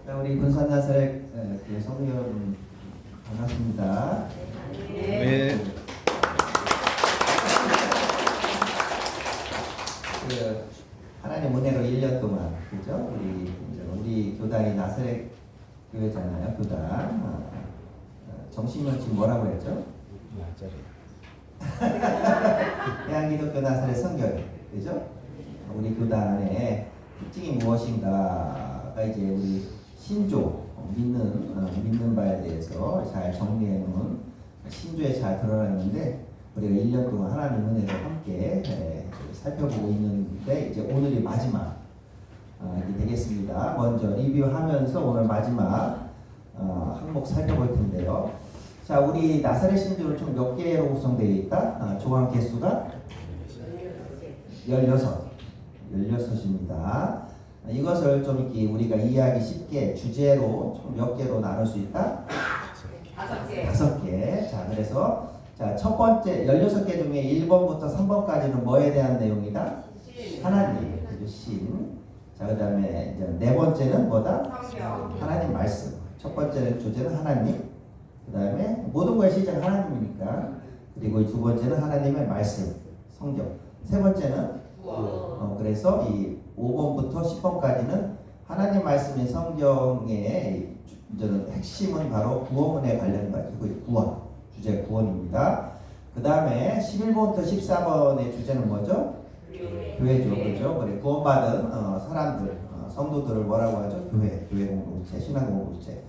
우리 군산 나사렛 교회 성도 여러분 반갑습니다. 네. 하나님 은혜로 1년 동안 그죠? 우리 교단이 나사렛 교회잖아요. 교단. 정신명 지금 뭐라고 했죠? 대한기독교 나사렛 성결 그죠? 우리 교단의 특징이 무엇인가가 이제 우리 신조 믿는 바에 대해서 잘 정리해 놓은 신조에 잘 드러났는데 우리가 1년 동안 하나님 은혜로 함께 살펴보고 있는데 이제 오늘이 마지막 되겠습니다. 먼저 리뷰하면서 오늘 마지막 항목 살펴볼 텐데요. 자, 우리 나사렛 신조는 총 몇 개로 구성되어 있다? 조항 개수가 16입니다. 이것을 좀 이렇게 우리가 이해하기 쉽게 주제로 총 몇 개로 나눌 수 있다? 5개. 5개. 자, 그래서 첫 번째 16개 중에 1번부터 3번까지는 뭐에 대한 내용이다? 하나님, 그죠? 신. 자, 그다음에 이제 네 번째는 뭐다? 성경. 하나님 말씀. 첫 번째는 주제는 하나님. 그다음에 모든 것의 시작 하나님이니까. 그리고 두 번째는 하나님의 말씀, 성경. 세 번째는 그래서 이 5번부터 10번까지는 하나님 말씀인 성경의 저는 핵심은 바로 구원에 관련 가지고 구원, 주제 구원입니다. 그 다음에 11번부터 14번의 주제는 뭐죠? 교회죠, 그렇죠? 그래 구원받은 사람들, 성도들을 뭐라고 하죠? 교회 공동체, 신앙 공동체.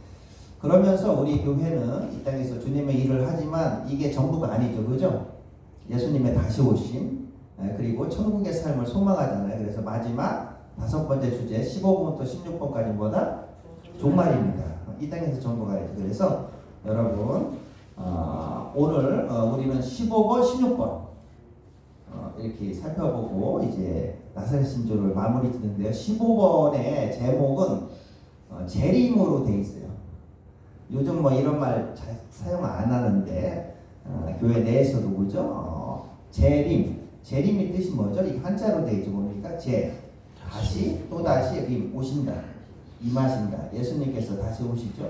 그러면서 우리 교회는 이 땅에서 주님의 일을 하지만 이게 전부가 아니죠, 그죠? 예수님의 다시 오심. 그리고 천국의 삶을 소망하잖아요. 그래서 마지막 5번째 주제 15번부터 16번까지 뭐다? 종말입니다. 이 땅에서 전부가 아니죠. 그래서 여러분 오늘 우리는 15번, 16번 이렇게 살펴보고 이제 나사렛 신조를 마무리 짓는데요. 15번의 제목은 재림으로 돼 있어요. 요즘 뭐 이런 말 잘 사용 안 하는데 교회 내에서도 그죠? 재림의 뜻이 뭐죠? 이게 한자로 되어 있죠. 뭡니까? 다시 또다시 오신다. 임하신다. 예수님께서 다시 오시죠.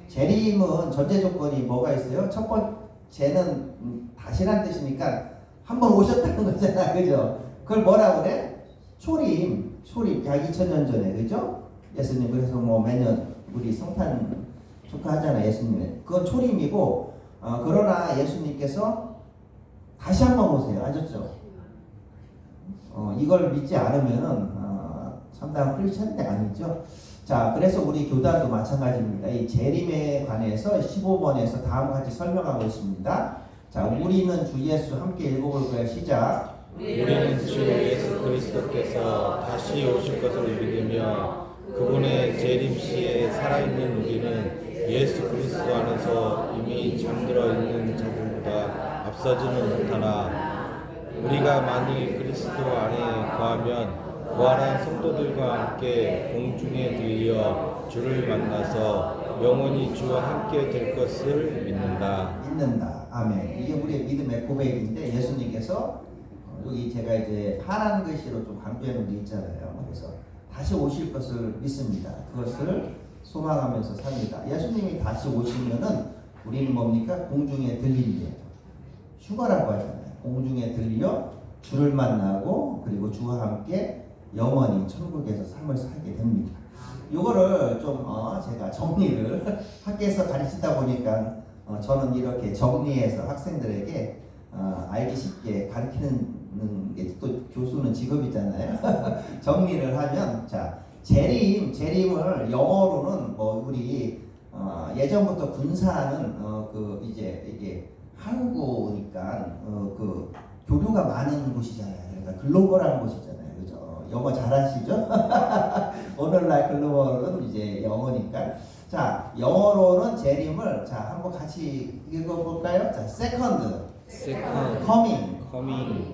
재림은 전제 조건이 뭐가 있어요? 첫 번째는 다시란 뜻이니까 한번 오셨다는 거잖아. 그죠? 그걸 뭐라 그래? 초림 약 2000년 전에 그죠? 예수님 그래서 뭐 매년 우리 성탄 축하하잖아. 예수님 그건 초림이고 그러나 예수님께서 다시 한번 오세요. 아셨죠? 이걸 믿지 않으면은 참다운 크리스천이 아니죠. 자, 그래서 우리 교단도 마찬가지입니다. 이 재림에 관해서 15번에서 다음과 같이 설명하고 있습니다. 자, 우리는 주 예수 함께 읽어볼 거예요. 시작. 우리는 주 예수 그리스도께서 다시 오실 것을 믿으며 그분의 재림 시에 살아있는 우리는 예수 그리스도 안에서 이미 잠들어 있는 자들보다 앞서지는 못하나 우리가 만일 그리스도 안에 거하면 부활한 성도들과 함께 공중에 들려 주를 만나서 영원히 주와 함께 될 것을 믿는다. 아멘. 이게 우리의 믿음의 고백인데 예수님께서 여기 제가 이제 파란 글씨로 좀 강조해 놓은 게 있잖아요. 그래서 다시 오실 것을 믿습니다. 그것을 소망하면서 삽니다. 예수님이 다시 오시면은 우리는 뭡니까? 공중에 들린대요. 휴가라고 하잖아요. 공중에 들려 주를 만나고 그리고 주와 함께 영원히 천국에서 삶을 살게 됩니다. 이거를 좀 제가 정리를 학교에서 가르치다 보니까 저는 이렇게 정리해서 학생들에게 알기 쉽게 가르치는 게 또 교수는 직업이잖아요. 정리를 하면 자 재림을 영어로는 뭐 우리 예전부터 군사는 그 이제 이게 한국이니까 그 교류가 많은 곳이잖아요. 그러니까 글로벌한 곳이잖아요. 그죠? 영어 잘하시죠? 오늘날 글로벌은 이제 영어니까. 자, 영어로는 재림을 자 한번 같이 읽어볼까요? 자, second coming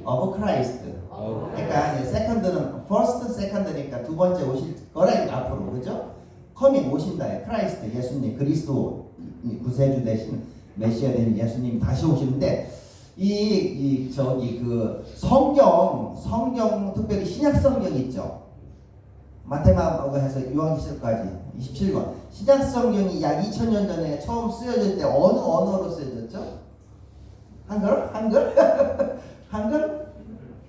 of Christ. 그러니까 second는 first, second니까 두 번째 오실 거라 앞으로 그죠? coming 오신다. 크라이스트 예수님 그리스도 구세주 대신 메시아 된 예수님 다시 오시는데 그 성경 특별히 신약 성경 있죠. 마테마고에서 요한계시록까지 27권. 신약 성경이 약 2000년 전에 처음 쓰여질 때 어느 언어로 쓰여졌죠? 한글? 한글?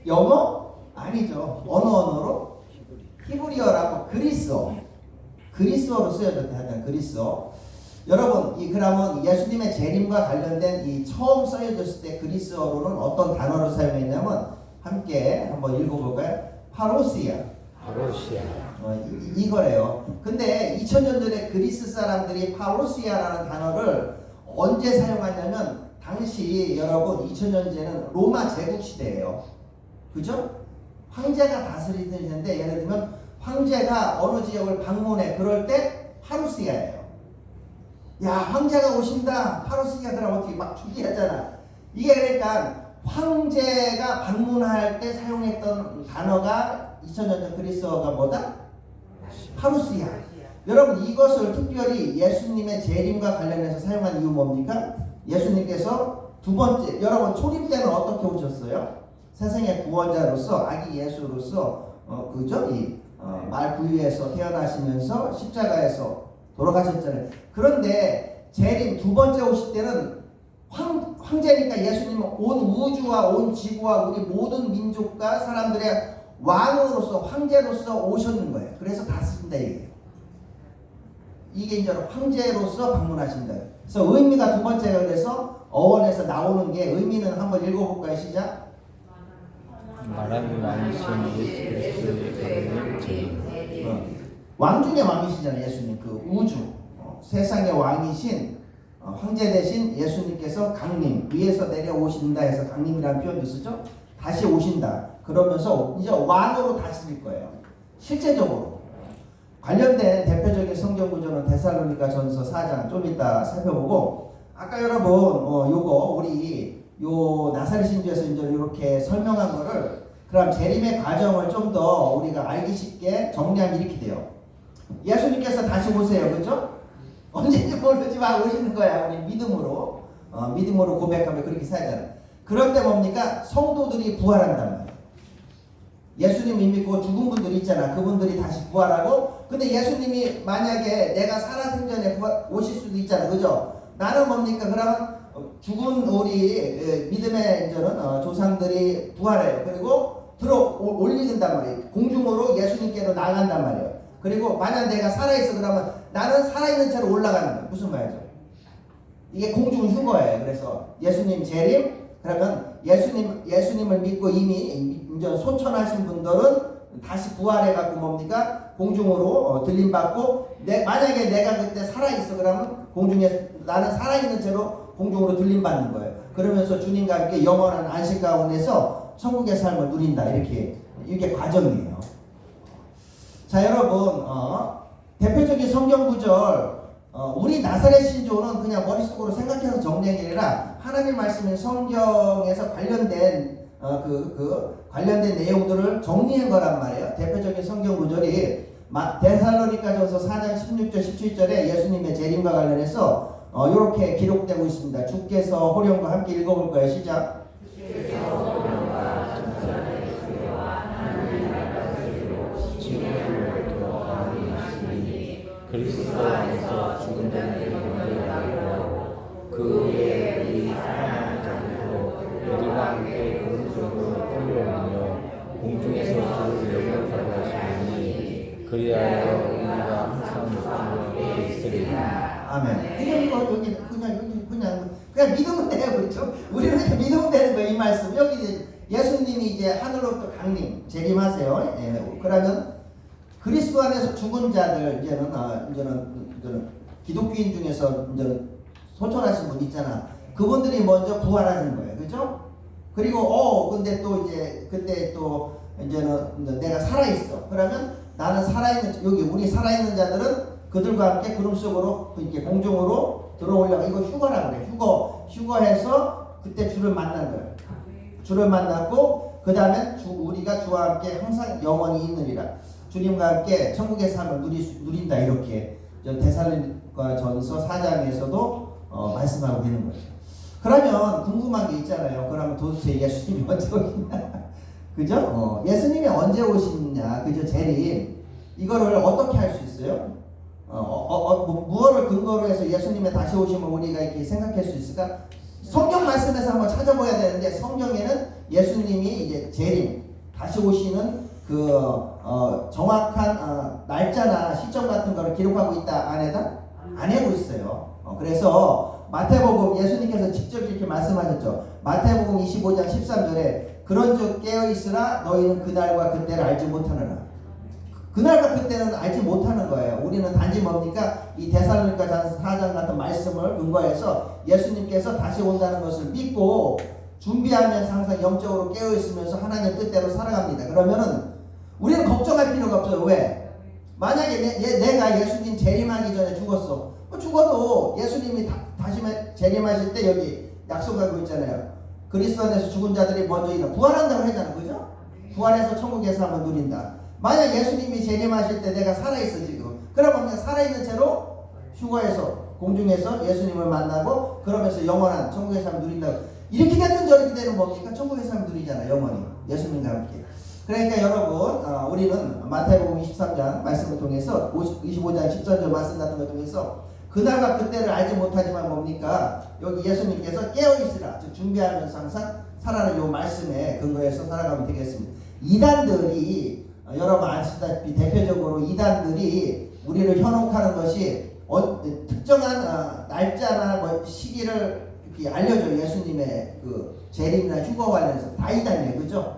영어? 아니죠. 어느 언어로? 히브리어라고 그리스어로 쓰여졌대. 하여튼 그리스어. 여러분, 그러면 예수님의 재림과 관련된 이 처음 쓰여졌을 때 그리스어로는 어떤 단어를 사용했냐면 함께 한번 읽어볼까요? 파로시아. 이거래요. 근데 2000년 전에 그리스 사람들이 파로시아라는 단어를 언제 사용하냐면 당시 여러분 2000년 전에는 로마 제국 시대예요. 그죠? 황제가 다스리던 시대인데 예를 들면 황제가 어느 지역을 방문해. 그럴 때 파루시아예요. 야, 황제가 오신다. 파루시아 그러면 어떻게 막 준비하잖아. 이게 그러니까 황제가 방문할 때 사용했던 단어가 2000년 전 그리스어가 뭐다? 파루시아. 여러분 이것을 특별히 예수님의 재림과 관련해서 사용한 이유 뭡니까? 예수님께서 두 번째, 여러분 초림 때는 어떻게 오셨어요? 세상의 구원자로서 아기 예수로서 그죠? 말 부위에서 태어나시면서 십자가에서 돌아가셨잖아요. 그런데 재림 두 번째 오실 때는 황제니까 예수님은 온 우주와 온 지구와 우리 모든 민족과 사람들의 왕으로서 황제로서 오셨는 거예요. 그래서 다스린다 얘기예요. 이게 이제 황제로서 방문하신다. 그래서 의미가 두 번째가 그래서 어원에서 나오는 게 의미는 한번 읽어볼까요? 시작. 말하는 왕이신 예수 그리스도의 강림 재림. 왕 중의 왕이시잖아요. 예수님 그 우주 세상의 왕이신 황제 대신 예수님께서 강림 위에서 내려오신다 해서 강림이라는 표현도 쓰죠. 다시 오신다. 그러면서 이제 왕으로 다스릴 거예요. 실제적으로 관련된 대표적인 성경 구조는 데살로니가 전서 4장 좀 이따 살펴보고 아까 여러분 요거 우리 요 나사렛 신주에서 이제 이렇게 설명한 거를 그럼 재림의 과정을 좀 더 우리가 알기 쉽게 정리하면 이렇게 돼요. 예수님께서 다시 오세요. 그렇죠? 언제인지 모르지만 오시는 거야. 우리 믿음으로 믿음으로 고백하면 그렇게 살잖아요. 그럴 때 뭡니까? 성도들이 부활한단 말이에요. 예수님이 믿고 죽은 분들이 있잖아. 그분들이 다시 부활하고 근데 예수님이 만약에 내가 살아생전에 오실 수도 있잖아. 그죠? 나는 뭡니까? 그러면 죽은 우리 믿음의 이제는 조상들이 부활해요. 그리고 올리는단 말이에요. 공중으로 예수님께로 나간단 말이에요. 그리고 만약 내가 살아있어 그러면 나는 살아있는 채로 올라가는 거예요. 무슨 말이죠? 이게 공중 휴거예요. 그래서 예수님 재림 그러면 예수님을 믿고 이미 이제 소천하신 분들은 다시 부활해갖고 뭡니까? 공중으로 들림받고 만약에 내가 그때 살아있어 그러면 공중에 나는 살아있는 채로 공중으로 들림받는 거예요. 그러면서 주님과 함께 영원한 안식 가운데서 천국의 삶을 누린다. 이게 과정이에요. 자 여러분 대표적인 성경 구절 우리 나사렛 신조는 그냥 머릿속으로 생각해서 정리한 게 아니라 하나님 말씀인 성경에서 관련된 관련된 내용들을 정리한 거란 말이에요. 대표적인 성경 구절이 데살로니가전서 4장 16절 17절에 예수님의 재림과 관련해서 이렇게 기록되고 있습니다. 주께서 호령과 함께 읽어볼까요? 시작. 그리스도 안에서 죽은 자들이 일어나고 그 후에 우리 살아남은 자들도 그들과 함께 구름속으로 끌려오며 공중에서 주를 영접하게 하시니 그리하여 우리가 항상 주와 있으리라. 아멘. 그냥 믿으면 돼요. 그렇죠? 우리는 그냥 믿으면 되는 거예요. 이 말씀. 여기 예수님이 이제 하늘로부터 강림 재림하세요. 그러면 그리스도 안에서 죽은 자들 이제는 기독교인 중에서 이제는 소천하신 분 있잖아. 그분들이 먼저 부활하는 거예요. 그죠? 그리고 근데 또 이제 그때 또 이제는 내가 살아 있어. 그러면 나는 살아있는 여기 우리 살아있는 자들은 그들과 함께 구름 속으로 이렇게 공중으로 들어오려고 이거 휴거라고 그래. 휴거해서 그때 주를 만난 거예요. 주를 만났고 그 다음에 우리가 주와 함께 항상 영원히 있느니라. 주님과 함께 천국의 삶을 누린다. 이렇게 데살로니가전서 4장에서도 말씀하고 있는 거죠. 그러면 궁금한 게 있잖아요. 그러면 도대체 예수님이 언제 오시냐? 그죠? 예수님이 언제 오시냐? 그죠? 재림. 이거를 어떻게 할 수 있어요? 무엇을 근거로 해서 예수님의 다시 오심을 우리가 이렇게 생각할 수 있을까? 성경 말씀에서 한번 찾아봐야 되는데 성경에는 예수님이 이제 재림, 다시 오시는 정확한 날짜나 시점 같은 거를 기록하고 있다 안 해다? 안 하고 있어요. 그래서 마태복음 예수님께서 직접 이렇게 말씀하셨죠. 마태복음 25장 13절에 그런즉 깨어있으라 너희는 그날과 그때를 알지 못하느라. 그날과 그때는 알지 못하는 거예요. 우리는 단지 뭡니까? 이 데살로니가 4장 같은 말씀을 근거해서 예수님께서 다시 온다는 것을 믿고 준비하면서 항상 영적으로 깨어있으면서 하나님 뜻대로 살아갑니다. 그러면은 우리는 걱정할 필요가 없어요. 왜? 만약에 내가 예수님 재림하기 전에 죽었어. 죽어도 예수님이 다시 재림하실 때 여기 약속하고 있잖아요. 그리스도 안에서 죽은 자들이 먼저 부활한다고 하잖아. 그죠? 부활해서 천국에서 한번 누린다. 만약 예수님이 재림하실 때 내가 살아있어 지금. 그러면 그냥 살아있는 채로 휴거해서 공중에서 예수님을 만나고 그러면서 영원한 천국에서 한번 누린다고. 이렇게 됐든 저렇게 되는 뭡니까? 천국에서 한번 누리잖아. 영원히. 예수님과 함께. 그러니까 여러분 우리는 마태복음 23장 말씀을 통해서 25장 13절 말씀 같은 걸 통해서 그날과 그때를 알지 못하지만 뭡니까? 여기 예수님께서 깨어있으라 즉 준비하면서 항상 살아가는 요 말씀에 근거해서 살아가면 되겠습니다. 이단들이 여러분 아시다시피 대표적으로 이단들이 우리를 현혹하는 것이 특정한 날짜나 시기를 이렇게 알려줘요. 예수님의 재림이나 휴거 관련해서 다 이단이에요. 그죠?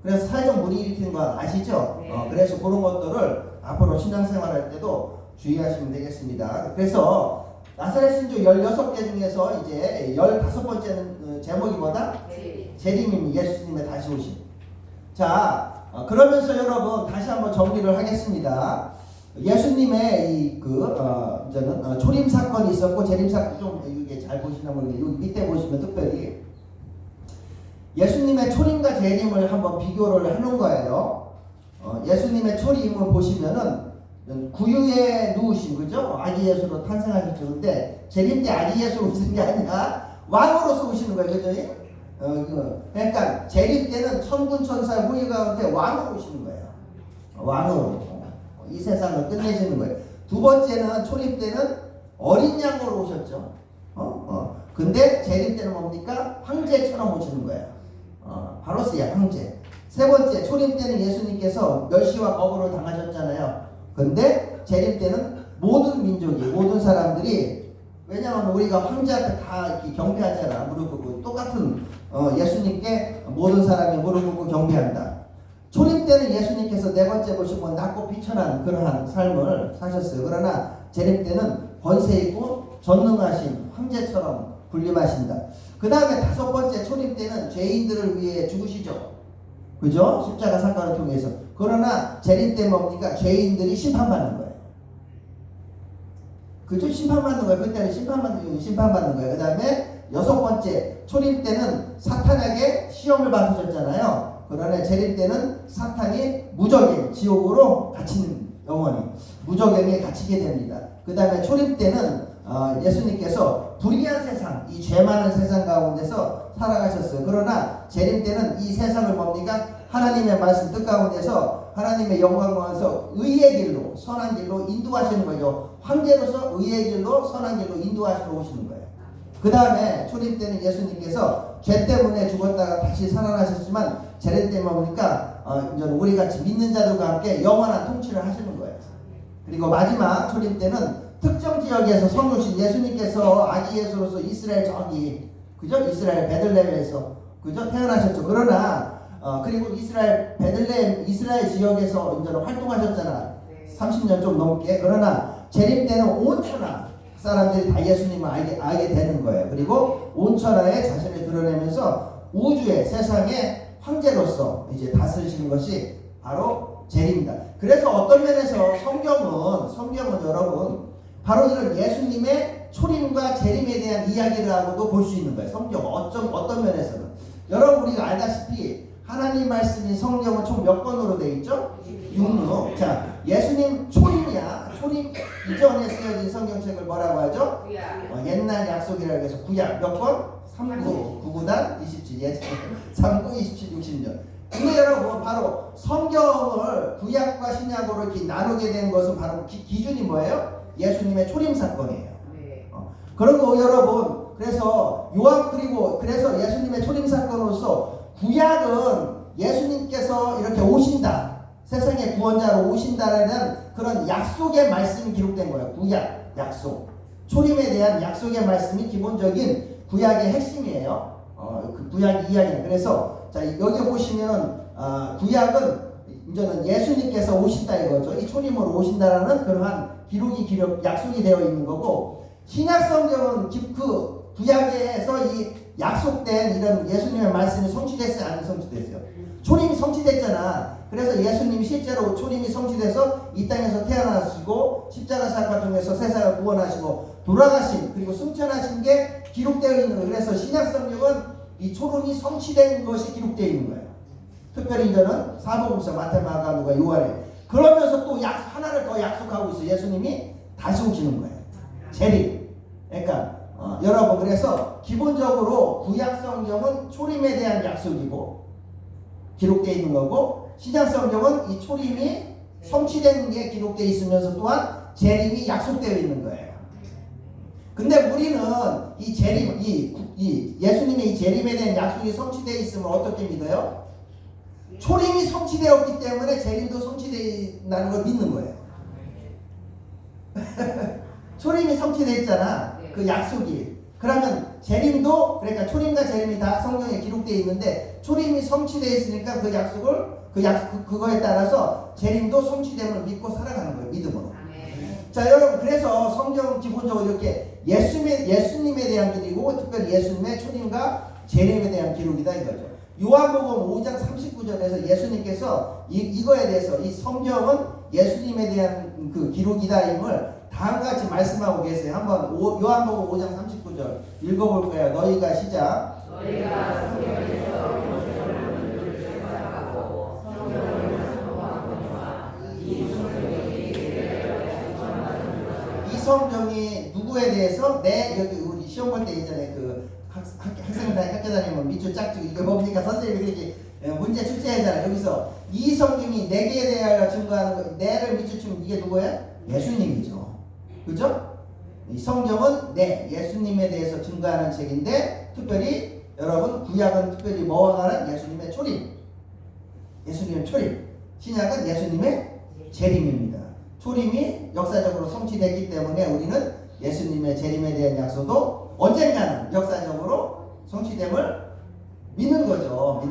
그래서 사회적 무리 일으키는 거 아시죠? 그래서 그런 것들을 앞으로 신앙생활 할 때도 주의하시면 되겠습니다. 그래서 나사렛 신조 16개 중에서 이제 15번째는 제목이 뭐다? 재림입니다. 예수님의 다시 오심. 자, 그러면서 여러분 다시 한번 정리를 하겠습니다. 예수님의 이제는 초림 사건이 있었고 재림 사건 좀 이게 잘 보시나 모르겠는데 여기 밑에 보시면 특별히 예수님의 초림과 재림을 한번 비교를 하는 거예요. 예수님의 초림을 보시면은 구유에 누우신 그죠? 아기 예수로 탄생하셨죠. 근데 재림 때 아기 예수로 오시는 게 아니라 왕으로서 오시는 거예요. 그죠? 그러니까 재림 때는 천군 천사 후일 가운데 왕으로 오시는 거예요. 왕으로 이 세상을 끝내시는 거예요. 두 번째는 초림 때는 어린 양으로 오셨죠. 근데 재림 때는 뭡니까? 황제처럼 오시는 거예요. 바로스야 황제. 세 번째 초림 때는 예수님께서 멸시와 거부를 당하셨잖아요. 근데 재림 때는 모든 민족이 모든 사람들이 왜냐하면 우리가 황제 앞에 다 이렇게 경배하잖아. 무릎 꿇고 똑같은 예수님께 모든 사람이 무릎 꿇고 경배한다. 초림 때는 예수님께서 네 번째 보시면 낮고 비천한 그러한 삶을 사셨어요. 그러나 재림 때는 권세 있고 전능하신 황제처럼 군림하신다. 그 다음에 다섯 번째 초림 때는 죄인들을 위해 죽으시죠. 그죠? 십자가 사건을 통해서. 그러나 재림 때 뭡니까? 죄인들이 심판받는 거예요. 그죠? 심판받는 거예요. 그때는 심판받는 거예요. 그 다음에 여섯 번째 초림 때는 사탄에게 시험을 받으셨잖아요. 그러나 재림 때는 사탄이 무적의 지옥으로 갇히는 영원히 무적행에 갇히게 됩니다. 그 다음에 초림 때는 예수님께서 불의한 세상, 이 죄 많은 세상 가운데서 살아가셨어요. 그러나 재림 때는 이 세상을 뭡니까? 하나님의 말씀 뜻 가운데서 하나님의 영광 가운데서 의의 길로, 선한 길로 인도하시는 거죠. 황제로서 의의 길로, 선한 길로 인도하시러 오시는 거예요. 그 다음에 초림 때는 예수님께서 죄 때문에 죽었다가 다시 살아나셨지만 재림 때는 뭡니까? 우리 같이 믿는 자들과 함께 영원한 통치를 하시는 거예요. 그리고 마지막 초림 때는 특정 지역에서 성육신 예수님께서 아기 예수로서 이스라엘 저기 그죠? 이스라엘 베들레헴에서 그죠? 태어나셨죠. 그러나 그리고 이스라엘 베들레헴 이스라엘 지역에서 이제 활동하셨잖아. 30년 좀 넘게. 그러나 재림 때는 온 천하 사람들이 다 예수님을 알게 되는 거예요. 그리고 온 천하에 자신을 드러내면서 우주의 세상의 황제로서 이제 다스리시는 것이 바로 재림입니다. 그래서 어떤 면에서 성경은 여러분 바로 이런 예수님의 초림과 재림에 대한 이야기를 하고도 볼 수 있는 거예요. 성경 어떤 면에서는 여러분 우리가 알다시피 하나님 말씀이 성경은 총 몇 권으로 되어 있죠? 6권. 자, 예수님 초림이야. 초림 이전에 쓰여진 성경책을 뭐라고 하죠? 옛날 약속이라고 해서 구약 몇 권? 3구, 9구단 27, 3구, 27, 60년. 근데 여러분 바로 성경을 구약과 신약으로 이렇게 나누게 된 것은 바로 기준이 뭐예요? 예수님의 초림 사건이에요. 그리고 여러분 그래서 그래서 예수님의 초림 사건으로서 구약은 예수님께서 이렇게 오신다. 세상의 구원자로 오신다라는 그런 약속의 말씀이 기록된 거예요. 구약, 약속. 초림에 대한 약속의 말씀이 기본적인 구약의 핵심이에요. 그 구약 이야기는. 그래서 자 여기 보시면 구약은 이제는 예수님께서 오신다 이거죠. 이 초림으로 오신다라는 그러한 약속이 되어 있는 거고, 신약 성경은 그 구약에서 이 약속된 이런 예수님의 말씀이 성취됐어요, 안 성취됐어요? 초림이 성취됐잖아. 그래서 예수님이 실제로 초림이 성취돼서 이 땅에서 태어나시고 십자가 사건 중에서 세상을 구원하시고 돌아가신 그리고 승천하신 게 기록되어 있는 거예요. 그래서 신약 성경은 이 초림이 성취된 것이 기록되어 있는 거예요. 특별히 이제는 사복음서 마태, 마가, 누가, 요한에. 그러면서 또 하나를 더 약속하고 있어요. 예수님이 다시 오시는 거예요. 재림. 그러니까 여러분 그래서 기본적으로 구약 성경은 초림에 대한 약속이고 기록되어 있는 거고, 신약 성경은 이 초림이 성취된 게 기록되어 있으면서 또한 재림이 약속되어 있는 거예요. 근데 우리는 이 재림, 이 예수님의 이 재림에 대한 약속이 성취되어 있으면 어떻게 믿어요? 초림이 성취되었기 때문에 재림도 성취된다는 걸 믿는 거예요. 초림이 성취됐잖아. 그 약속이. 그러면 재림도, 그러니까 초림과 재림이 다 성경에 기록되어 있는데 초림이 성취되어 있으니까 그 약속을 그거에 따라서 재림도 성취됨을 믿고 살아가는 거예요. 믿음으로. 자 여러분 그래서 성경은 기본적으로 이렇게 예수님에 대한 기록이고 특별히 예수님의 초림과 재림에 대한 기록이다 이거죠. 요한복음 5장 39절에서 예수님께서 이거에 대해서 이 성경은 예수님에 대한 그 기록이다임을 다음과 같이 말씀하고 계세요. 한번 요한복음 5장 39절 읽어볼 거예요. 너희가 시작. 너희가 성경에서 모세를 생각하고 성경을 선포하거니와 이 성경이 누구에 대해서 여기 우리 시험 볼 때 예전에 그 학교 다니면 밑줄 짝지고 이거 뭡니까 선생님이 그렇게 문제 출제하잖아요. 여기서 이 성경이 내게 대하여 증거하는 거, 내를 밑줄 치면 이게 누구예요? 예수님이죠. 그죠? 이 성경은 예수님에 대해서 증거하는 책인데 특별히 여러분 구약은 특별히 뭐와 관한 예수님의 초림, 예수님의 초림, 신약은 예수님의 재림입니다. 초림이 역사적으로 성취됐기 때문에 우리는 예수님의 재림에 대한 약속도 언젠가는 역사적으로 성취됨을 믿는 거죠.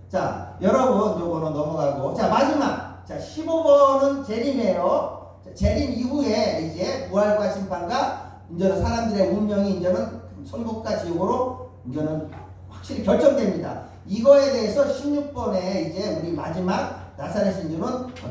자, 여러분 요거는 넘어가고, 자 마지막, 자 15번은 재림이에요. 재림 이후에 이제 부활과 심판과 이제는 사람들의 운명이 이제는 천국과 지옥으로 이제는 확실히 결정됩니다. 이거에 대해서 16번에 이제 우리 마지막 나사렛 신주는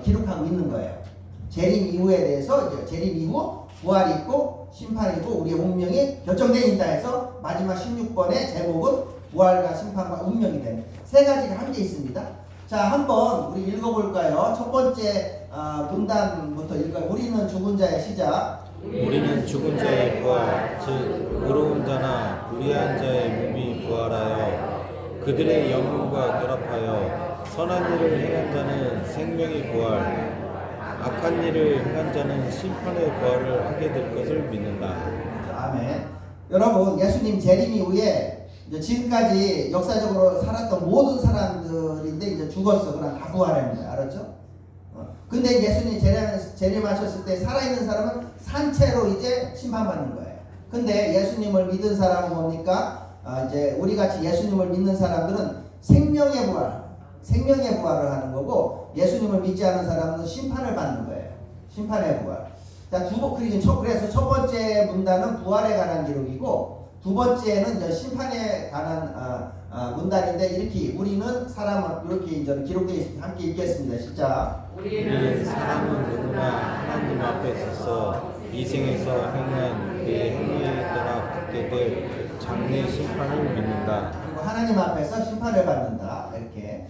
기록하고 있는 거예요. 재림 이후에 대해서 이제 재림 이후 부활이 있고 심판이 있고 우리의 운명이 결정되어있다 해서 마지막 16번의 제목은 부활과 심판과 운명이 되는 세 가지가 함께 있습니다. 자, 한번 우리 읽어볼까요? 첫 번째 문단부터 읽어요. 우리는 죽은 자의 시작. 우리는 죽은 자의 부활, 즉 의로운 자나 불의한 자의 몸이 부활하여 그들의 영혼과 결합하여 선한 일을 행한 자는 생명의 부활, 악한 일을 행한 자는 심판의 부활을 하게 될 것을 믿는다. 아멘. 여러분, 예수님 재림 이후에 이제 지금까지 역사적으로 살았던 모든 사람들인데 이제 죽었어. 그럼 다 부활합니다. 알았죠? 근데 예수님 재림하셨을 때 살아있는 사람은 산채로 이제 심판받는 거예요. 근데 예수님을 믿은 사람은 뭡니까? 이제 우리 같이 예수님을 믿는 사람들은 생명의 부활을 하는 거고, 예수님을 믿지 않은 사람은 심판을 받는 거예요. 심판의 부활. 자, 그래서 첫 번째 문단은 부활에 관한 기록이고, 두 번째는 이제 심판에 관한 문단인데, 이렇게 우리는 사람은 이렇게 이제 기록되어 있습니다. 함께 읽겠습니다. 시작. 우리는 사람은 누구나 하나님 앞에 서서 이 생에서 행한 그의 행위에 따라 받게 될 장래 심판을 믿는다. 그리고 하나님 앞에서 심판을 받는다. 이렇게.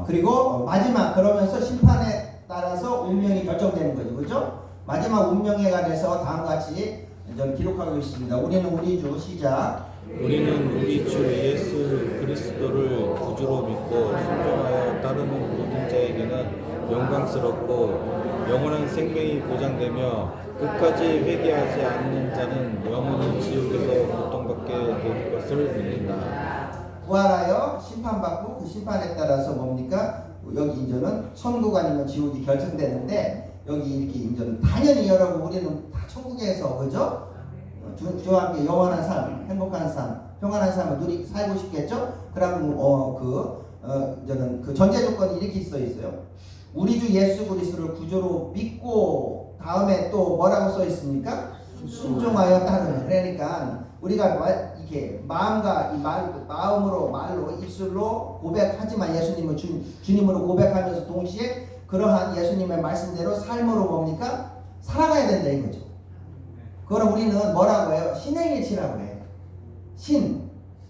그리고 마지막, 그러면서 심판에 따라서 운명이 결정되는 거죠. 그죠? 마지막 운명에 관해서 다음과 같이 저는 기록하고 있습니다. 우리는 우리 주 시작. 우리는 우리 주 예수 그리스도를 구주로 믿고 순종하여 따르는 모든 자에게는 영광스럽고 영원한 생명이 보장되며 끝까지 회개하지 않는 자는 영원히 지옥에서 고통받게 될 것을 믿는다. 부활하여 심판받고 그 심판에 따라서 뭡니까? 여기 이제는 천국 아니면 지옥이 결정되는데 여기 이렇게 이제는 당연히 여러분 우리는 다 천국에서 그죠? 주와 함께 영원한 삶, 행복한 삶, 평안한 삶을 살고 싶겠죠? 그럼 이제는 그 전제 조건이 이렇게 써 있어요. 우리 주 예수 그리스도를 구주로 믿고 다음에 또 뭐라고 써 있습니까? 순종하여 따르는. 그러니까 우리가 이렇게 마음과 마음으로 말로 입술로 고백하지만 예수님을 주님으로 고백하면서 동시에 그러한 예수님의 말씀대로 삶으로 뭡니까? 살아가야 된다 이거죠. 그럼 우리는 뭐라고 해요? 신행일치라고 해요. 신,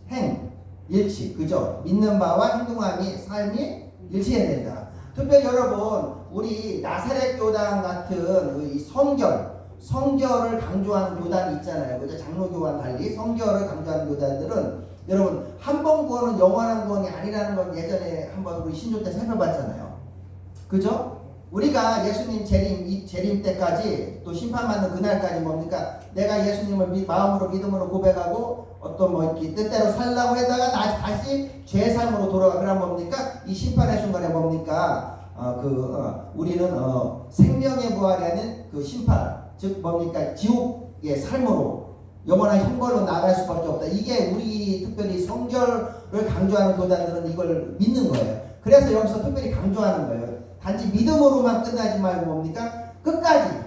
행, 일치. 그죠? 믿는 바와 행동함이 삶이 일치해야 된다. 특별히 여러분 우리 나사렛 교단 같은 이 성결을 강조하는 교단이 있잖아요. 그죠? 장로교와는 달리 성결을 강조하는 교단들은 여러분 한 번 구원은 영원한 구원이 아니라는 건 예전에 한번 우리 신조 때 살펴봤잖아요. 그죠? 우리가 예수님 재림 때까지 또 심판받는 그날까지 뭡니까? 내가 예수님을 마음으로 믿음으로 고백하고 어떤 이렇게 뜻대로 살라고 하다가 다시 죄의 삶으로 돌아가. 그럼 뭡니까? 이 심판의 순간에 뭡니까? 우리는 생명의 부활이 아닌 그 심판, 즉 뭡니까? 지옥의 삶으로 영원한 형벌로 나갈 수밖에 없다. 이게 우리 특별히 성결을 강조하는 교단들은 이걸 믿는 거예요. 그래서 여기서 특별히 강조하는 거예요. 단지 믿음으로만 끝나지 말고 뭡니까? 끝까지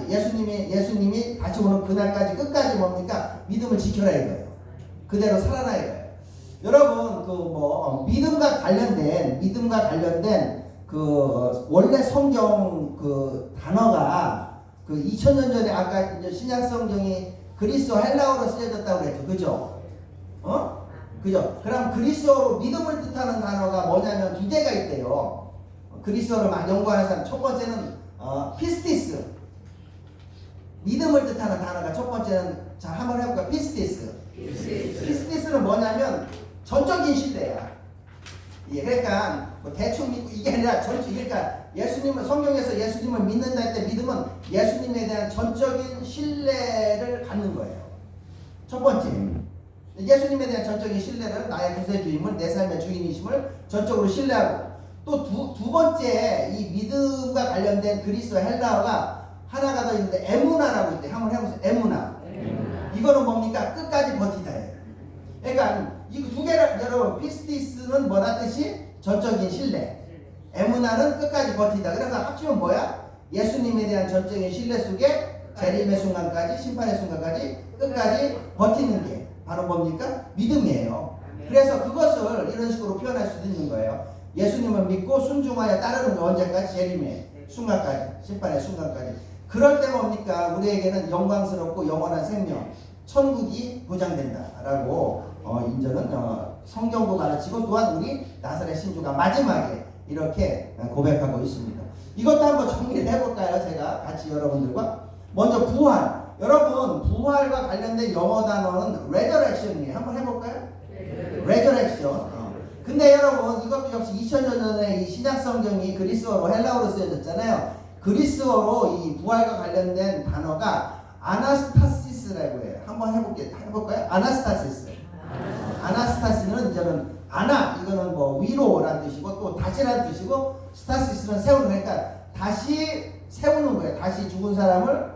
예수님이 다시 오는 그날까지 끝까지 뭡니까? 믿음을 지켜라 이거예요. 그대로 살아라 이거예요. 여러분 믿음과 관련된 그 원래 성경 그 단어가 그 2000년 전에 아까 이제 신약 성경이 그리스어 헬라어로 쓰여졌다고 그랬죠. 그죠? 그죠? 그럼 그리스어로 믿음을 뜻하는 단어가 뭐냐면 두 개가 있대요. 그리스어를 많이 연구하는 사람. 첫 번째는 피스티스. 믿음을 뜻하는 단어가 첫 번째는 자 한번 해볼까요? 피스티스는 뭐냐면 전적인 신뢰야. 예, 그러니까 대충 믿고 이게 아니라 그러니까 성경에서 예수님을 믿는다 할 때 믿음은 예수님에 대한 전적인 신뢰를 갖는 거예요. 첫 번째. 예수님에 대한 전적인 신뢰는 나의 구세주임을 내 삶의 주인이심을 전적으로 신뢰하고 또 두 번째 이 믿음과 관련된 그리스어 헬라어가 하나가 더 있는데 에무나라고 있대. 한번 해보세요. 에무나. 이거는 뭡니까? 끝까지 버티다예요. 그러니까 이 두 개를 여러분 피스티스는 뭐라 뜻이? 전적인 신뢰. 에무나는 끝까지 버티다. 그러니까 합치면 뭐야? 예수님에 대한 전적인 신뢰 속에 재림의 순간까지 심판의 순간까지 끝까지 버티는 게 바로 뭡니까? 믿음이에요. 그래서 그것을 이런 식으로 표현할 수도 있는 거예요. 예수님을 믿고 순종하여 따르는 거 언제까지? 재림의 순간까지, 심판의 순간까지. 그럴 때 뭡니까? 우리에게는 영광스럽고 영원한 생명, 천국이 보장된다라고 인전은 성경도 가르치고 또한 우리 나사렛 신주가 마지막에 이렇게 고백하고 있습니다. 이것도 한번 정리를 해볼까요? 제가 같이 여러분들과. 먼저 부활. 여러분 부활과 관련된 영어 단어는 resurrection이에요. 한번 해볼까요? resurrection. 근데 여러분 이것도 역시 2000년 전에 이 신약 성경이 그리스어로 헬라어로 쓰여졌잖아요. 그리스어로 이 부활과 관련된 단어가 아나스타시스라고 해요. 한번 해볼까요? 아나스타시스. 아나스타시스는 이제는 이거는 위로라는 뜻이고 또 다시라는 뜻이고 스타시스는 세우는 그러니까 다시 세우는 거예요. 다시 죽은 사람을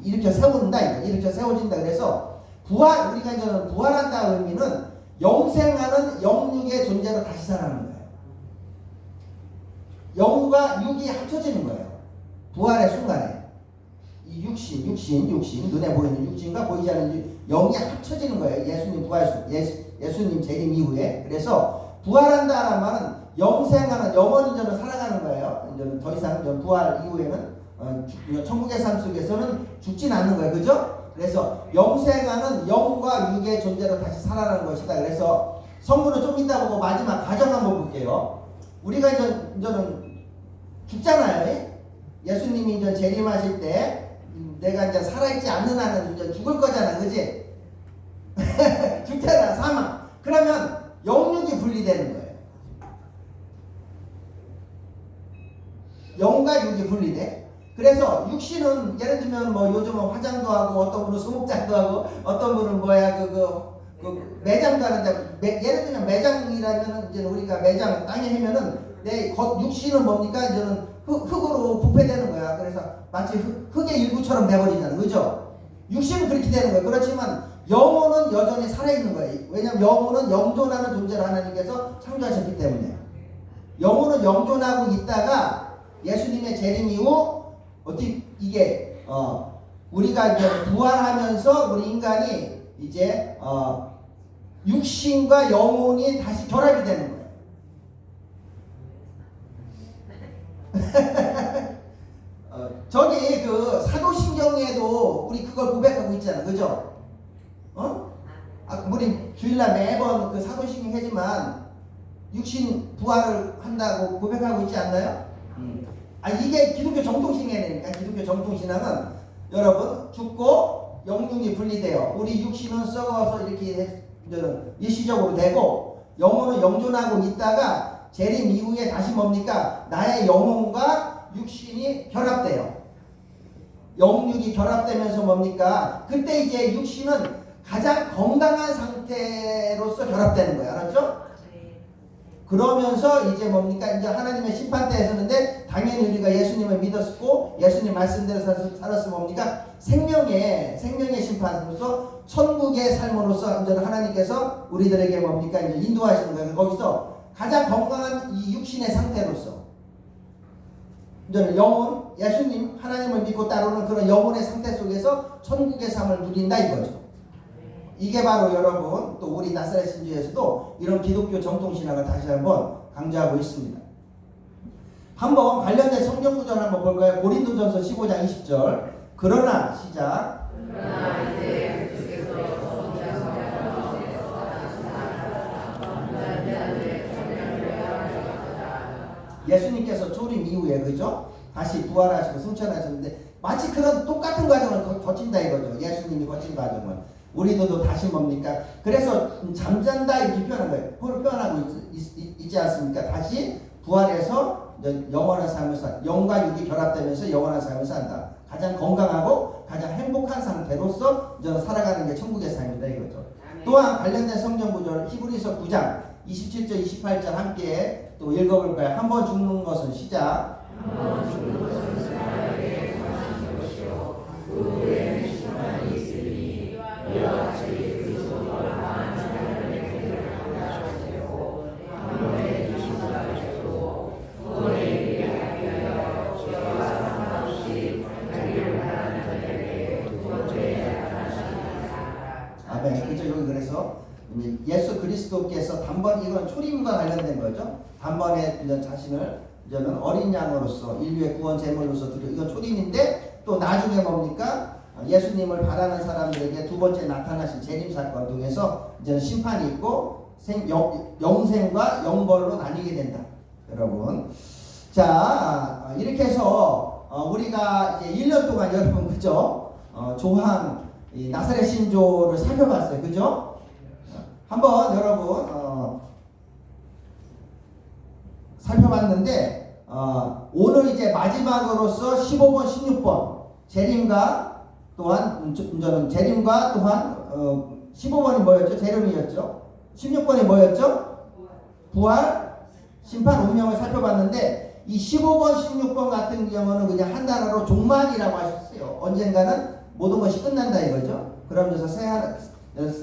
일으켜 세운다. 일으켜 세워진다. 그래서 우리가 이제는 부활한다 의미는 영생하는 영육의 존재로 다시 살아나는 거예요. 영과 육이 합쳐지는 거예요. 부활의 순간에 이 육신 눈에 보이는 육신과 보이지 않는 영이 합쳐지는 거예요. 예수님 재림 이후에. 그래서 부활한다는 말은 영생하는 영원히 저는 살아가는 거예요. 이제는 더 이상 부활 이후에는 천국의 삶 속에서는 죽진 않는 거예요. 그죠? 그래서 영생하는 영과 육의 존재로 다시 살아나는 것이다. 그래서 성부는 좀 이따 보고 마지막 가정 한번 볼게요. 우리가 이제는 죽잖아요. 예수님이 이제 재림하실 때 내가 이제 살아있지 않는 한은 이제 죽을 거잖아, 그지? 죽잖아, 사망. 그러면 영육이 분리되는 거예요. 영과 육이 분리돼. 그래서 육신은 예를 들면 뭐 요즘은 화장도 하고 어떤 분은 수목장도 하고 어떤 분은 뭐야 그 매장도 하는데 예를 들면 매장이라면 이제 우리가 매장 땅에 하면은 내 육신은 뭡니까 이제는 흙으로 부패되는 거야. 그래서 마치 흙의 일부처럼 돼버리잖아, 그죠? 육신은 그렇게 되는 거예요. 그렇지만 영혼은 여전히 살아있는 거예요. 왜냐하면 영혼은 영존하는 존재를 하나님께서 창조하셨기 때문에 영혼은 영존하고 있다가 예수님의 재림 이후 어떻게 이게 우리가 이제 부활하면서 우리 인간이 이제 육신과 영혼이 다시 결합이 되는 거예요. 저기 그 사도신경에도 우리 그걸 고백하고 있잖아, 그죠? 우리 주일날 매번 그 사도신경 하지만 육신 부활을 한다고 고백하고 있지 않나요? 이게 기독교 정통신앙이니까. 기독교 정통신앙은 여러분 죽고 영육이 분리돼요. 우리 육신은 썩어서 이렇게 일시적으로 되고 영혼은 영존하고 있다가 재림 이후에 다시 뭡니까? 나의 영혼과 육신이 결합돼요. 영육이 결합되면서 뭡니까? 그때 이제 육신은 가장 건강한 상태로서 결합되는 거예요. 알았죠? 그러면서 이제 뭡니까? 이제 하나님의 심판대에 서는데 당연히 우리가 예수님을 믿었고 예수님 말씀대로 살았으면 뭡니까? 생명의 심판으로서 천국의 삶으로서 이제 하나님께서 우리들에게 뭡니까? 이제 인도하시는 거예요. 거기서 가장 건강한 이 육신의 상태로서 이제 영혼, 예수님, 하나님을 믿고 따르는 그런 영혼의 상태 속에서 천국의 삶을 누린다 이거죠. 이게 바로 여러분 또 우리 나사렛 신주에서도 이런 기독교 정통신앙을 다시 한번 강조하고 있습니다. 한번 관련된 성경 구절 한번 볼까요? 고린도전서 15장 20절. 그러나 시작. 예수님께서 초림 이후에 그죠? 다시 부활하시고 승천하셨는데 마치 그런 똑같은 과정을 거친다 이거죠. 예수님이 거친 과정을. 우리도 다시 뭡니까? 그래서 잠잔다 이렇게 표현한 거예요. 표현하고 있지 않습니까? 다시 부활해서 영원한 삶을 산, 영과 육이 결합되면서 영원한 삶을 산다. 가장 건강하고 가장 행복한 상태로서 살아가는 게 천국의 삶이다 이거죠. 또한 관련된 성경 구절 히브리서 9장 27절 28절 함께 또 읽어볼까요? 한 번 죽는 것은 시작. 한 번 죽는 것은 사람에게 당하신 것이요 그 후에는 심판이 있으니 이와 같이 그리스도와 한 사람에게 당하셨고 한 번에 심판하셨고 두 번에 이르게 하기 위하여 죄와 상관없이 자기를 바라는 자에게 두 번째 나타나시니라. 아멘. 그죠? 여기 그래서 예수 그리스도께서 단번 이건 초림과 관련된 거죠. 단번에 자신을 이제는 어린 양으로서 인류의 구원 제물로서 드려 이건 초림인데 또 나중에 뭡니까? 예수님을 바라는 사람들에게 두 번째 나타나신 재림 사건 통해서 이제는 심판이 있고 영생과 영벌로 나뉘게 된다. 여러분. 자, 이렇게 해서 우리가 이제 1년 동안 여러분 그죠? 조항 이 나사렛 신조를 살펴봤어요. 그죠? 한번 여러분 살펴봤는데 오늘 이제 마지막으로서 15번, 16번 재림과 또한 저는 재림과 또한 15번이 뭐였죠? 재림이었죠. 16번이 뭐였죠? 부활, 심판, 운명을 살펴봤는데 이 15번, 16번 같은 경우는 그냥 한 단어로 종말이라고 하셨어요. 언젠가는 모든 것이 끝난다 이거죠. 그러면서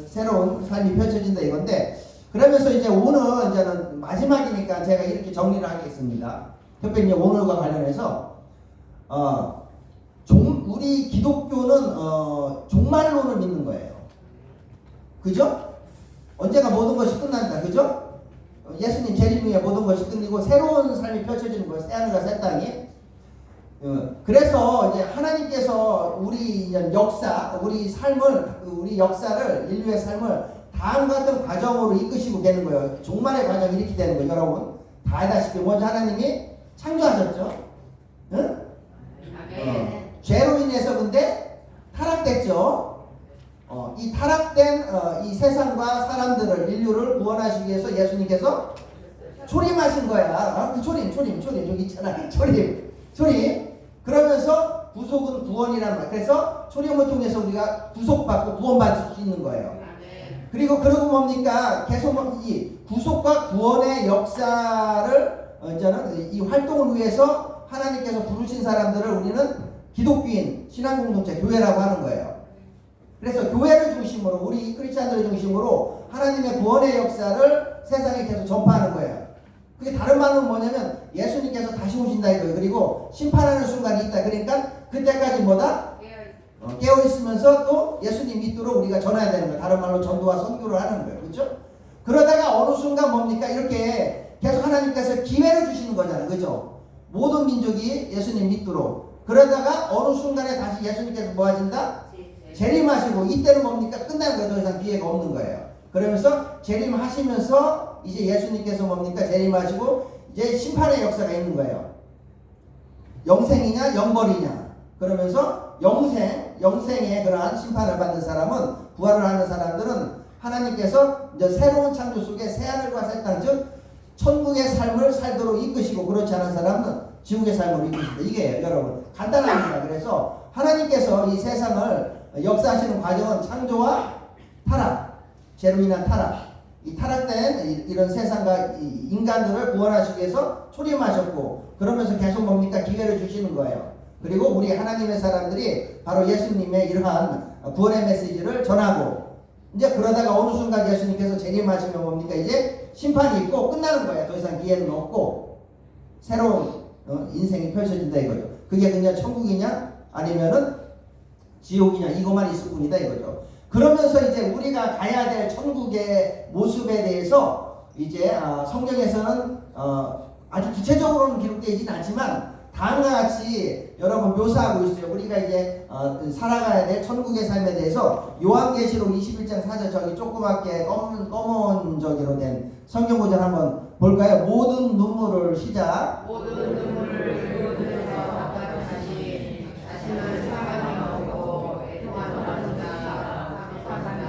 새로운 삶이 펼쳐진다 이건데 그러면서 이제 오늘 이제는 마지막이니까 제가 이렇게 정리를 하겠습니다. 특별히 이제 오늘과 관련해서 우리 기독교는 종말론을 믿는 거예요. 그죠? 언제가 모든 것이 끝난다. 그죠? 예수님 재림 후에 모든 것이 끝이고 새로운 삶이 펼쳐지는 거예요. 새하늘과 새 땅이. 그래서 이제 하나님께서 우리 역사, 우리 삶을, 우리 역사를, 인류의 삶을 다음 같은 과정으로 이끄시고 되는 거예요. 종말의 과정이 이렇게 되는 거예요. 여러분 다 알다시피 먼저 하나님이 창조하셨죠. 응? 죄로 인해서 근데 타락됐죠. 이 타락된 이 세상과 사람들을 인류를 구원하시기 위해서 예수님께서 초림하신 거야. 초림 여기 있잖아. 초림. 그러면서 구속은 구원이란 말. 그래서 초림을 통해서 우리가 구속받고 구원받을 수 있는 거예요. 그리고 그러고 뭡니까? 계속 이 구속과 구원의 역사를 이제는 이 활동을 위해서 하나님께서 부르신 사람들을 우리는 기독교인 신앙공동체 교회라고 하는 거예요. 그래서 교회를 중심으로 우리 크리스찬들을 중심으로 하나님의 구원의 역사를 세상에 계속 전파하는 거예요. 그게 다른 말은 뭐냐면 예수님께서 다시 오신다 이거예요. 그리고 심판하는 순간이 있다. 그러니까 그때까지 뭐다? 깨어 있으면서 또 예수님 믿도록 우리가 전해야 되는 거예요. 다른 말로 전도와 선교를 하는 거예요. 그렇죠? 그러다가 어느 순간 뭡니까? 이렇게 계속 하나님께서 기회를 주시는 거잖아요. 그죠? 모든 민족이 예수님 믿도록. 그러다가 어느 순간에 다시 예수님께서 뭐 하신다? 재림하시고 이때는 뭡니까? 끝나는 거예요. 더 이상 기회가 없는 거예요. 그러면서 재림하시면서 이제 예수님께서 뭡니까? 재림하시고 이제 심판의 역사가 있는 거예요. 영생이냐 영벌이냐. 그러면서 영생의 그러한 심판을 받는 사람은, 부활을 하는 사람들은 하나님께서 이제 새로운 창조 속에 새하늘과 새 땅, 즉 천국의 삶을 살도록 이끄시고, 그렇지 않은 사람은 지옥의 삶을 이끄신다. 이게 여러분 간단합니다. 그래서 하나님께서 이 세상을 역사하시는 과정은 창조와 타락, 죄로 인한 타락, 이 타락된 이런 세상과 인간들을 구원하시기 위해서 초림하셨고, 그러면서 계속 뭡니까? 기회를 주시는 거예요. 그리고 우리 하나님의 사람들이 바로 예수님의 이러한 구원의 메시지를 전하고, 이제 그러다가 어느 순간 예수님께서 재림하시면 뭡니까? 이제 심판이 있고 끝나는 거예요. 더 이상 기회는 없고 새로운 인생이 펼쳐진다 이거죠. 그게 그냥 천국이냐 아니면은 지옥이냐 이것만 있을 뿐이다 이거죠. 그러면서 이제 우리가 가야 될 천국의 모습에 대해서 이제 성경에서는 아주 구체적으로는 기록되어 있지는 않지만 다음과 같이 여러분 묘사하고 있어요. 우리가 이제 살아가야 될 천국의 삶에 대해서 요한계시록 21장 4절, 저기 조그맣게 검은 저기로 된 성경 구절 한번 볼까요? 모든 눈물을 시작. 모든 눈물을 흘리면서 아까같이 다시는 사랑이 없고 애통하는 마음이나 감사하나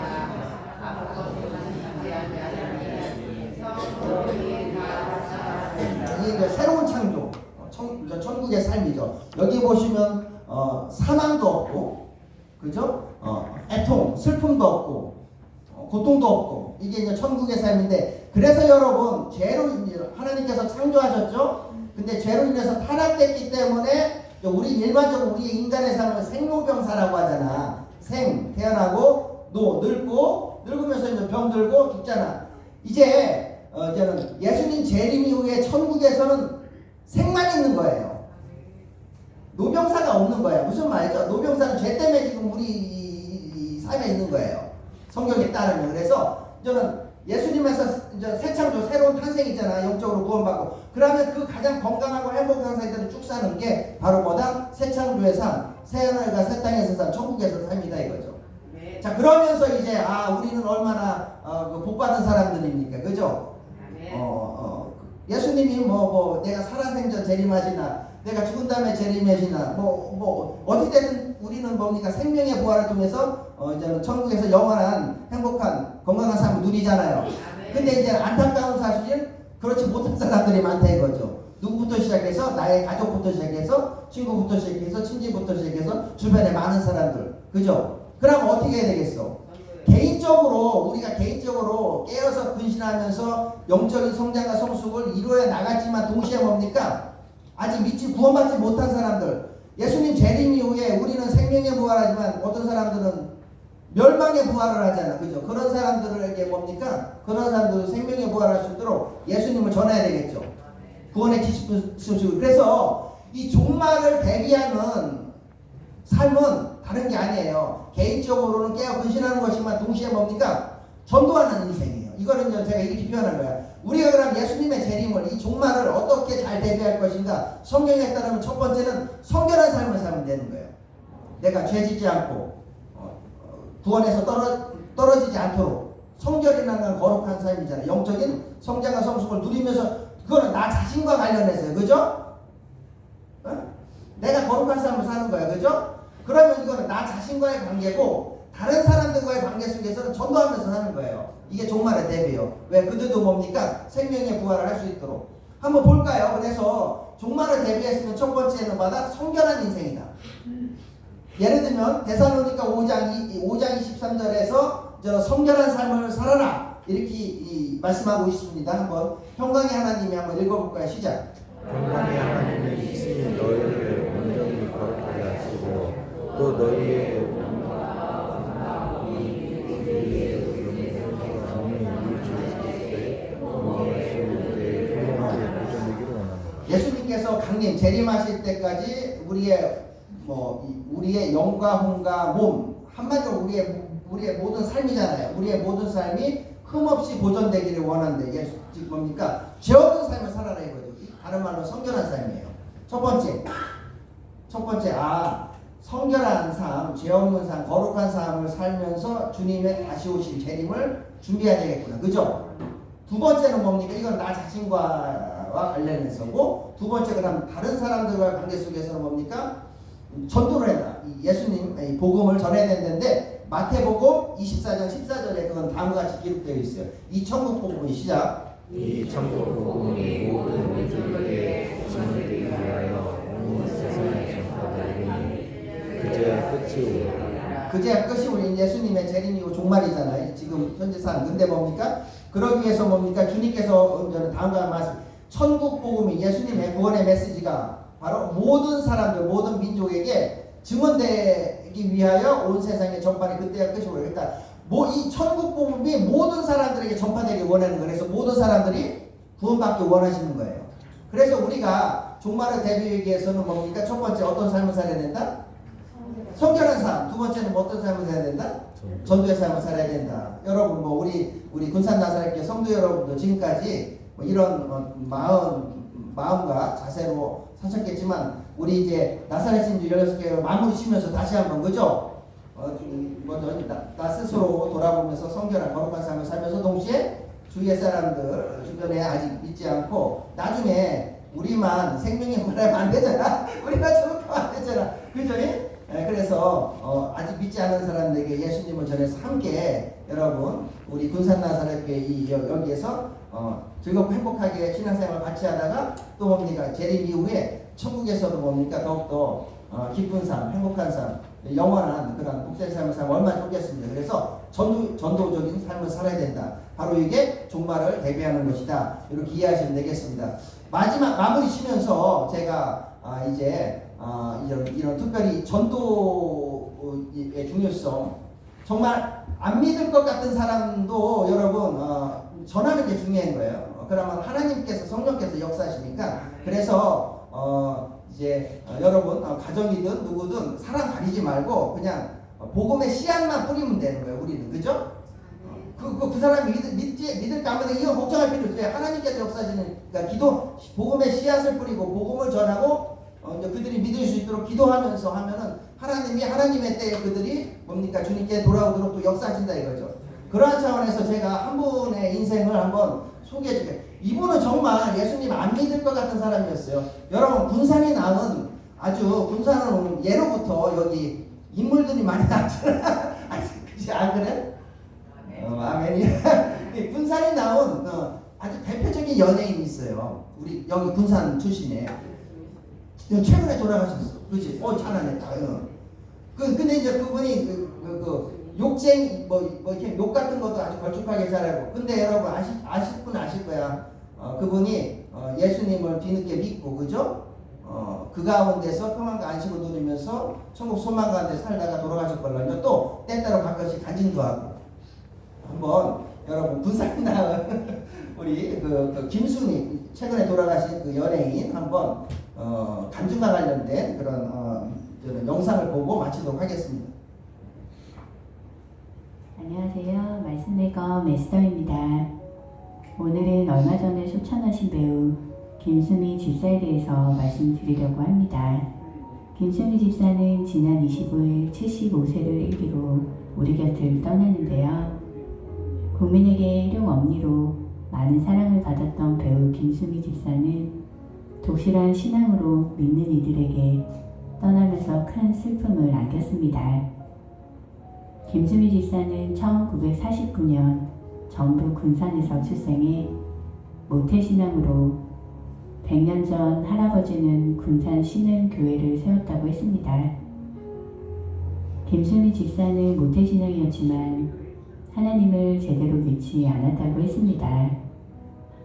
아무것도 하지 아니하리니 성도의 다 이게 새로운 창조, 천국의 삶이죠. 여기 보시면 사망도 없고, 그죠? 애통, 슬픔도 없고, 고통도 없고, 이게 이제 천국의 삶인데, 그래서 여러분 죄로 하나님께서 창조하셨죠. 근데 죄로 인해서 타락됐기 때문에 우리 일반적으로 우리 인간의 삶은 생로병사라고 하잖아. 태어나고 늙으면서 이제 병들고 죽잖아. 이제는 예수님 재림 이후에 천국에서는 생만 있는 거예요. 노병사가 없는 거예요. 무슨 말이죠? 노병사는 죄 때문에 지금 우리 삶에 있는 거예요. 성경에 따르면. 그래서 저는 예수님에서 이제 새 창조, 새로운 탄생 있잖아. 영적으로 구원받고. 그러면 그 가장 건강하고 행복한 상태로 쭉 사는 게 바로 뭐다? 새 창조의 삶, 새 하늘과 새 땅에서 삶, 천국에서 삶이다 이거죠. 네. 자, 그러면서 이제 우리는 얼마나 복받은 사람들입니까? 그죠? 네. 예수님이 내가 살아생전 재림하시나, 내가 죽은 다음에 재림하시나, 어찌됐든 우리는 뭡니까? 생명의 부활을 통해서 이제는 천국에서 영원한 행복한 건강한 삶을 누리잖아요. 근데 이제 안타까운 사실은 그렇지 못한 사람들이 많다 이거죠. 누구부터 시작해서 나의 가족부터 시작해서 친구부터 시작해서 친지부터 시작해서 주변에 많은 사람들, 그죠? 그럼 어떻게 해야 되겠어? 우리가 개인적으로 깨어서 근신하면서 영적인 성장과 성숙을 이루어 나갔지만 동시에 뭡니까? 아직 믿지 구원받지 못한 사람들, 예수님 재림 이후에 우리는 생명의 부활하지만 어떤 사람들은 멸망의 부활을 하잖아. 그죠? 그런 사람들에게 뭡니까? 그런 사람들은 생명의 부활할 수 있도록 예수님을 전해야 되겠죠. 구원의 지식을. 그래서 이 종말을 대비하는 삶은 다른 게 아니에요. 개인적으로는 깨어 근신하는 것이지만 동시에 뭡니까? 전도하는 인생이에요. 이거는 제가 이렇게 표현한 거야. 우리가 그럼 예수님의 재림을, 이 종말을 어떻게 잘 대비할 것인가? 성경에 따르면 첫 번째는 성결한 삶을 살면 되는 거예요. 내가 죄짓지 않고 구원에서 떨어지지 않도록. 성결이라는 건 거룩한 삶이잖아요. 영적인 성장과 성숙을 누리면서, 그거는 나 자신과 관련해서요. 그죠? 내가 거룩한 삶을 사는 거야. 그죠? 그러면 이거는 나 자신과의 관계고 다른 사람들과의 관계 속에서는 전도하면서 사는 거예요. 이게 종말의 대비예요. 왜? 그들도 뭡니까? 생명의 부활을 할 수 있도록. 한번 볼까요? 그래서 종말을 대비했으면 첫 번째는 뭐다? 성결한 인생이다. 예를 들면 데살로니가 5장 23절에서 성결한 삶을 살아라 이렇게 말씀하고 있습니다. 한번 평강의 하나님이 한번 읽어볼까요? 시작. 평강의 하나님이 친히 너희를 온전히 거룩하게 하시고 또 너희의 예수님께서 강림 재림하실 때까지 우리의 영과 혼과 몸 한마디로 우리의 모든 삶이잖아요. 우리의 모든 삶이 흠없이 보존되기를 원하는데 이게 뭡니까? 죄 없는 삶을 살아라 이거죠. 다른 말로 성결한 삶이에요. 첫 번째 성결한 삶, 죄 없는 삶, 거룩한 삶을 살면서 주님의 다시 오실 재림을 준비해야 되겠구나. 그죠? 두 번째는 뭡니까? 이건 나 자신과 관련해서고, 두 번째 그다음 다른 사람들과의 관계 속에서는 뭡니까? 전도를 한다. 예수님 복음을 전해야 되는데 마태복음 24장 14절에 그건 다음과 같이 기록되어 있어요. 이 천국 복음의 시작. 이 천국 복음이 모든 민족에게 증언되기 위하여 온 세상에 전파되리니 그제야 끝이 오리라. 그제야 끝이 우리 예수님의 재림이고 종말이잖아요. 지금 현재 사는. 근데 뭡니까? 그러기 위해서 뭡니까? 주님께서 다음과 말씀. 천국 복음이 예수님의 구원의 메시지가 바로 모든 사람들, 모든 민족에게 증언되기 위하여 온 세상에 전파되니 그때가 끝이 오리라. 그러니까 이 천국 복음이 모든 사람들에게 전파되기 원하는 거예요. 그래서 모든 사람들이 구원받기 원하시는 거예요. 그래서 우리가 종말을 대비하기 위해서는 뭡니까? 첫 번째 어떤 삶을 살아야 된다? 성결한 삶. 두 번째는 어떤 삶을 살아야 된다? 전도의 삶을 살아야 된다. 여러분 우리 군산 나사렛교회 성도 여러분도 지금까지 이런 마음과 자세로 사셨겠지만 우리 이제 나사렛 신주 16교회 마무리 치면서 다시 한번 그죠? 먼저 나 스스로 돌아보면서 성결한 거룩한 삶을 살면서 동시에 주위의 사람들 주변에 아직 믿지 않고 나중에 우리만 생명의 문화면 안 되잖아. 우리만 저렇게 안 되잖아. 그죠? 그래서 아직 믿지 않은 사람들에게 예수님을 전해서 함께 여러분 우리 군산 나사렛교회 여기에서 즐겁고 행복하게 신앙생활 같이 하다가 또 뭡니까? 재림 이후에 천국에서도 뭡니까? 더욱더 기쁜 삶, 행복한 삶, 영원한 그런 복된 삶을 살면 얼마나 좋겠습니다. 그래서 전도적인 삶을 살아야 된다. 바로 이게 종말을 대비하는 것이다. 이렇게 이해하시면 되겠습니다. 마무리 치면서 제가 이제 이런 특별히 전도의 중요성 정말 안 믿을 것 같은 사람도 여러분 전하는 게 중요한 거예요. 그러면 하나님께서 성령께서 역사하시니까 그래서 이제 여러분 가정이든 누구든 사람 가리지 말고 그냥 복음의 씨앗만 뿌리면 되는 거예요. 우리는 그죠? 그 사람이 믿을까 안 믿을까 이거 걱정할 필요 없어요. 하나님께서 역사하시니까 복음의 씨앗을 뿌리고 복음을 전하고 이제 그들이 믿을 수 있도록 기도하면서 하면은 하나님이 하나님의 때에 그들이 뭡니까? 주님께 돌아오도록 또 역사하신다 이거죠. 그러한 차원에서 제가 한 분의 인생을 한번 소개해 줄게요. 이분은 정말 예수님 안 믿을 것 같은 사람이었어요. 여러분 군산이 낳은 군산은 예로부터 여기 인물들이 많이 나왔잖아. 그치 안 그래? 아멘이. 군산이 낳은 아주 대표적인 연예인이 있어요. 우리 여기 군산 출신에 최근에 돌아가셨어. 그렇지? 잘하네. 근데 이제 그분이 욕쟁이 이렇게 욕 같은 것도 아주 걸쭉하게 잘하고. 근데 여러분 아실 거야. 그분이 예수님을 뒤늦게 믿고 그죠? 그 가운데서 평안과 안식을 누리면서 천국 소망 가운데 살다가 돌아가셨걸요. 또 때때로 가끔씩 간증도 하고. 한번 여러분 군산이 낳은 우리 김순희 최근에 돌아가신 그 연예인 한번 간증과 관련된 그런 저는 영상을 보고 마치도록 하겠습니다. 안녕하세요. 말씀의 검 에스더입니다. 오늘은 얼마 전에 소천하신 배우 김수미 집사에 대해서 말씀드리려고 합니다. 김수미 집사는 지난 25일 75세를 일기로 우리 곁을 떠나는데요. 국민에게 일용 엄니로 많은 사랑을 받았던 배우 김수미 집사는 독실한 신앙으로 믿는 이들에게 떠나면서 큰 슬픔을 안겼습니다. 김수미 집사는 1949년 전북 군산에서 출생해 모태신앙으로 100년 전 할아버지는 군산 신흥교회를 세웠다고 했습니다. 김수미 집사는 모태신앙이었지만 하나님을 제대로 믿지 않았다고 했습니다.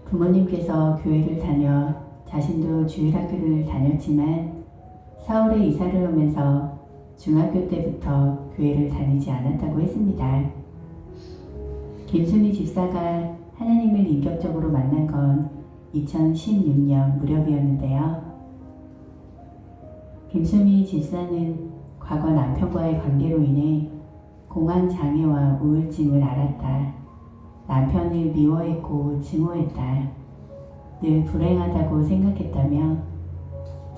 부모님께서 교회를 다녀 자신도 주일학교를 다녔지만 서울에 이사를 오면서 중학교 때부터 교회를 다니지 않았다고 했습니다. 김수미 집사가 하나님을 인격적으로 만난 건 2016년 무렵이었는데요. 김수미 집사는 과거 남편과의 관계로 인해 공황장애와 우울증을 앓았다. 남편을 미워했고 증오했다. 늘 불행하다고 생각했다며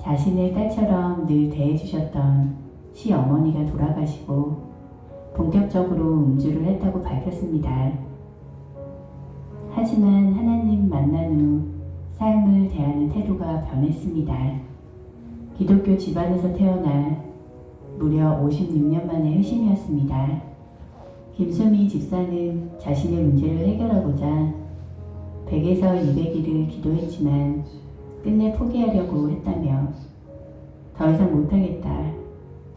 자신을 딸처럼 늘 대해주셨던 시어머니가 돌아가시고 본격적으로 음주를 했다고 밝혔습니다. 하지만 하나님 만난 후 삶을 대하는 태도가 변했습니다. 기독교 집안에서 태어나 무려 56년 만의 회심이었습니다. 김수미 집사는 자신의 문제를 해결하고자 100에서 200일을 기도했지만 끝내 포기하려고 했다며 더 이상 못하겠다.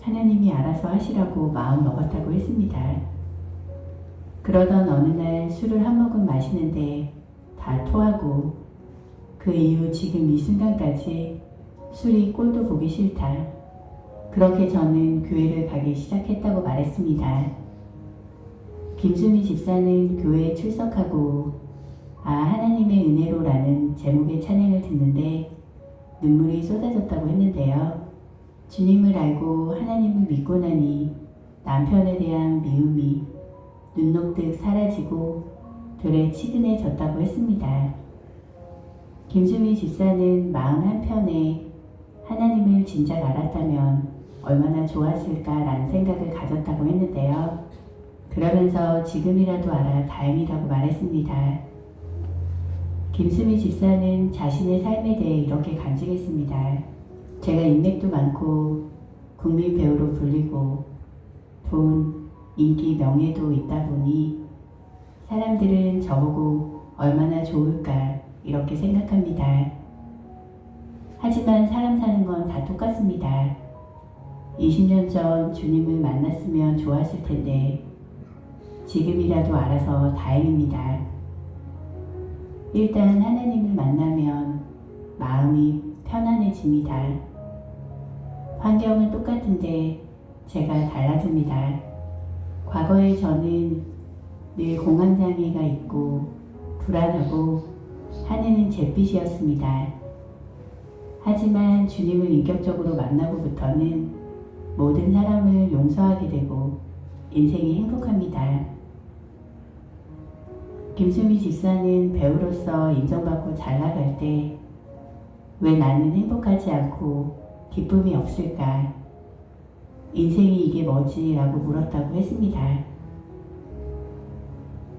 하나님이 알아서 하시라고 마음 먹었다고 했습니다. 그러던 어느 날 술을 한 모금 마시는데 다 토하고 그 이후 지금 이 순간까지 술이 꼴도 보기 싫다. 그렇게 저는 교회를 가기 시작했다고 말했습니다. 김수미 집사는 교회에 출석하고 하나님의 은혜로라는 제목의 찬양을 듣는데 눈물이 쏟아졌다고 했는데요. 주님을 알고 하나님을 믿고 나니 남편에 대한 미움이 눈 녹듯 사라지고 들에 치근해졌다고 했습니다. 김수미 집사는 마음 한편에 하나님을 진작 알았다면 얼마나 좋았을까라는 생각을 가졌다고 했는데요. 그러면서 지금이라도 알아 다행이라고 말했습니다. 김수미 집사는 자신의 삶에 대해 이렇게 간증했습니다. 제가 인맥도 많고 국민 배우로 불리고 돈, 인기, 명예도 있다 보니 사람들은 저보고 얼마나 좋을까 이렇게 생각합니다. 하지만 사람 사는 건 다 똑같습니다. 20년 전 주님을 만났으면 좋았을 텐데 지금이라도 알아서 다행입니다. 일단 하나님을 만나면 마음이 편안해집니다. 환경은 똑같은데 제가 달라집니다. 과거에 저는 늘 공황장애가 있고 불안하고 하늘은 잿빛이었습니다. 하지만 주님을 인격적으로 만나고부터는 모든 사람을 용서하게 되고 인생이 행복합니다. 김수미 집사는 배우로서 인정받고 잘 나갈 때 왜 나는 행복하지 않고 기쁨이 없을까? 인생이 이게 뭐지? 라고 물었다고 했습니다.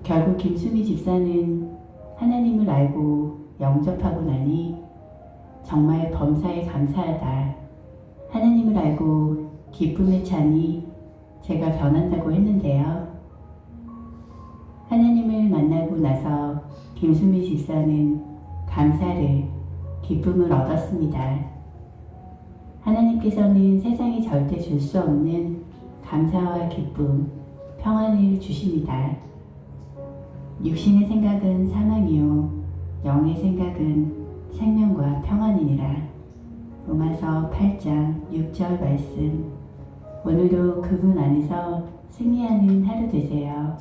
결국 김수미 집사는 하나님을 알고 영접하고 나니 정말 범사에 감사하다. 하나님을 알고 기쁨에 차니 제가 변한다고 했는데요. 하나님을 만나고 나서 김수미 집사는 감사를, 기쁨을 얻었습니다. 하나님께서는 세상이 절대 줄 수 없는 감사와 기쁨, 평안을 주십니다. 육신의 생각은 사망이요 영의 생각은 생명과 평안이니라. 로마서 8장 6절 말씀. 오늘도 그분 안에서 승리하는 하루 되세요.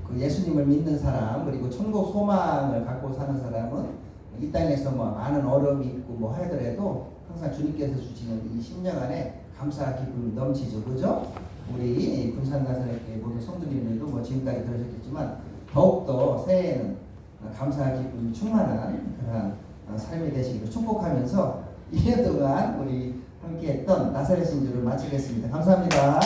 그 예수님을 믿는 사람 그리고 천국 소망을 갖고 사는 사람은 이 땅에서 뭐 많은 어려움이 있고 뭐 하더라도 항상 주님께서 주시는 이 10년 안에 감사와 기쁨이 넘치죠. 그죠? 우리 군산가선의 모든 성도님들도 뭐 지금까지 들으셨겠지만 더욱더 새해에는 감사와 기쁨이 충만한 그런 삶이 되시기를 축복하면서 2년 동안 우리 함께했던 나사렛 신주를 마치겠습니다. 감사합니다.